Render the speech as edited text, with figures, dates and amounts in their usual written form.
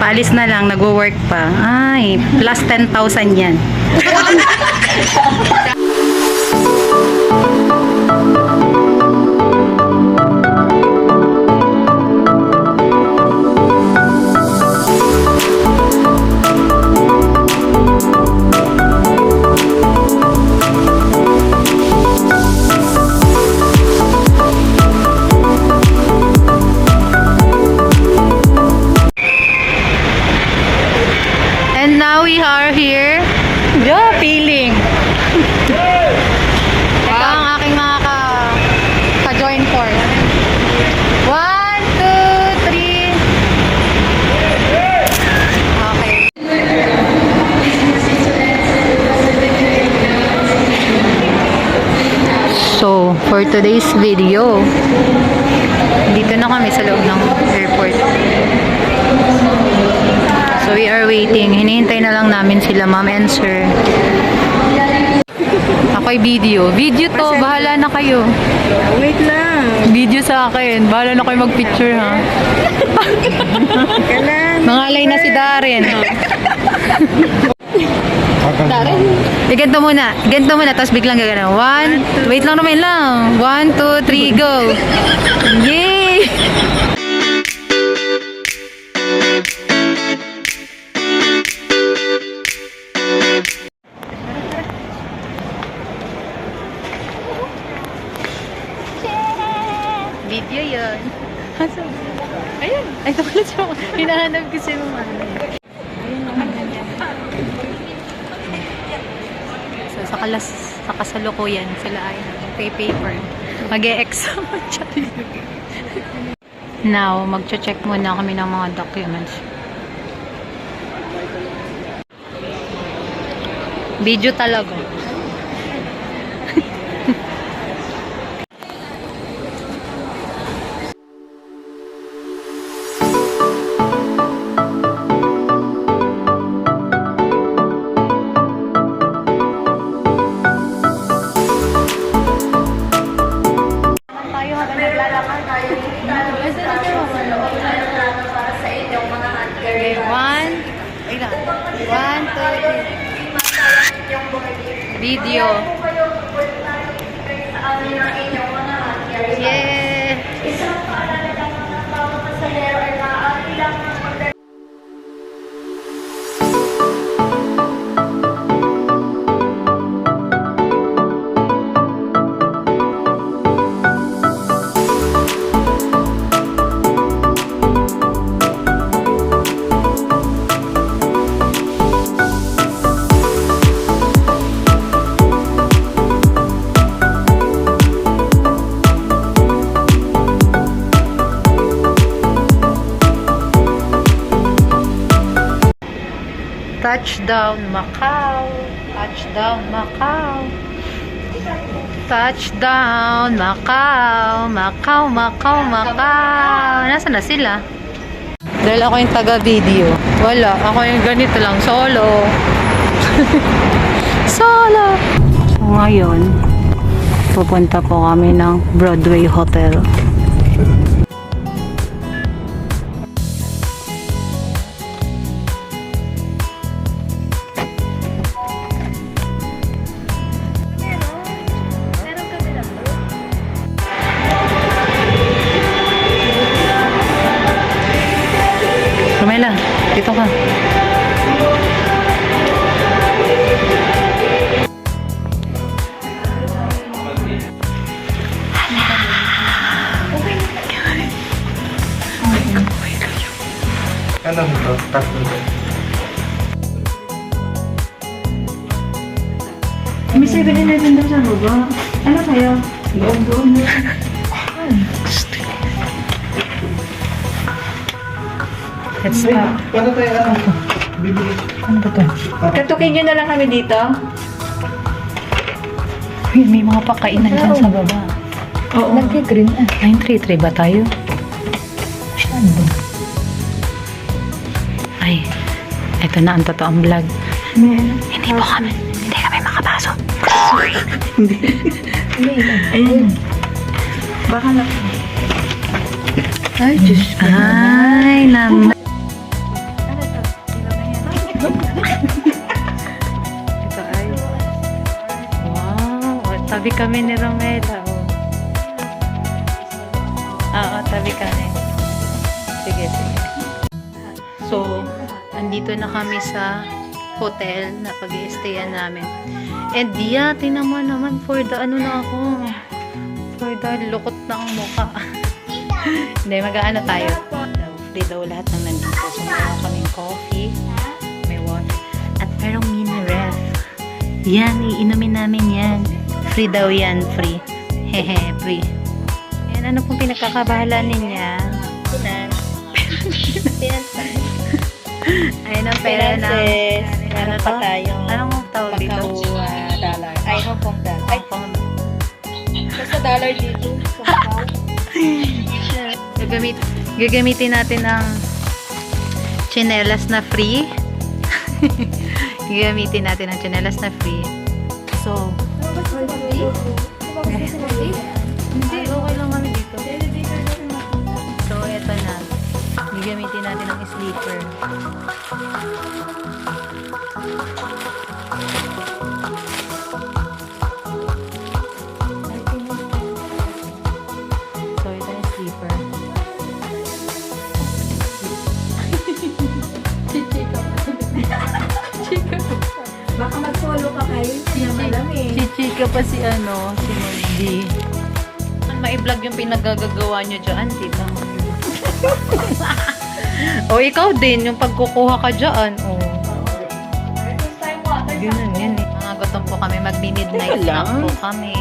Paalis na lang, nagwo-work pa. Ay, plus 10,000 yan. And now we are here. Yeah, feeling. Ito ang aking mga ka-join force. 1, 2, 3. Okay. So, for today's video, dito na kami sa loob ng airport. So we are waiting. Hinihintay na lang namin sila, ma'am and sir. Ako'y video. Video to. Bahala na kayo. Wait lang. Video sa akin. Bahala na kayo mag-picture, ha? Nangalay na si Darren. Darren? Ganito muna. Ganito muna. Tapos biglang gagana. Wait lang naman lang. 1, 2, 3, go. Yay! Video yun. Ayun. Ay, ito pala siya. Hinahanap kasi yung ano. So, sa kasalukuyan, sila ay pay paper. Mag-e-exam. Now, mag-check muna kami ng mga documents. Video talaga. Okay, 1, 2, 3. Video. Yeah. Touchdown Macau. Touchdown Macau. Touchdown Macau. Macau, Macau, Macau. Nasaan na sila? Dahil ako yung taga-video. Wala. Ako yung ganito lang. Solo. Solo. So ngayon, pupunta po kami ng Broadway Hotel. Romela, dito ka. Ano mo to? Tatlo to. May 7-Eleven daw sa baba. Ano kayo? Doon. Let's go. Paano tayo bibili? Ano ba ito? Katukin nyo na lang kami dito. Uy, may mga pakainan dyan sa baba. Oo. Nag-green 933 ba tayo? Saan ba? Ay, ito na ang totoong vlog. Hindi kami makapasok. Hindi. Ayun. Baka na. Ay, Diyos ko. Ay, naman. Ano Tabi kami ni Romela. Oh. Oo, tabi kami. Sige, sige. So, andito na kami sa hotel na pag-i-stayan namin. And yeah, tinan mo naman for the ano na ako. For the lukot na ang mukha. Hindi, mag-aano tayo. Free daw lahat ng nandito. So, meron kaming coffee, may water, at merong mini ref. Yan, iinumin namin yan. Free daw yan, free. Hehe, free. Yan, ano pong pinagkakabahala niya? Ayun ang pera na. Meron pa tayong Anong tawag dito? Macau dollar. Ay, Hong Kong dollar. Ay, basta dollar dito. Sa Macau. Gagamitin natin ang tsinelas na free. Gagamitin natin ang tsinelas na free. So, hindi, okay lang kami dito. So, eto na. Gagamitin natin ang sleeper. So, ito yung sleeper. Baka mag-solo ka kayo. Hindi naman alam eh. Chichika pa si ano, si Moldy. Mai-vlog yung pinagagagawa nyo dyan, tita. O, ikaw din, yung pagkukuha ka dyan. O. Ganun yan eh. Mga gutom po kami, magbi-midnight Teka lang. snack po kami.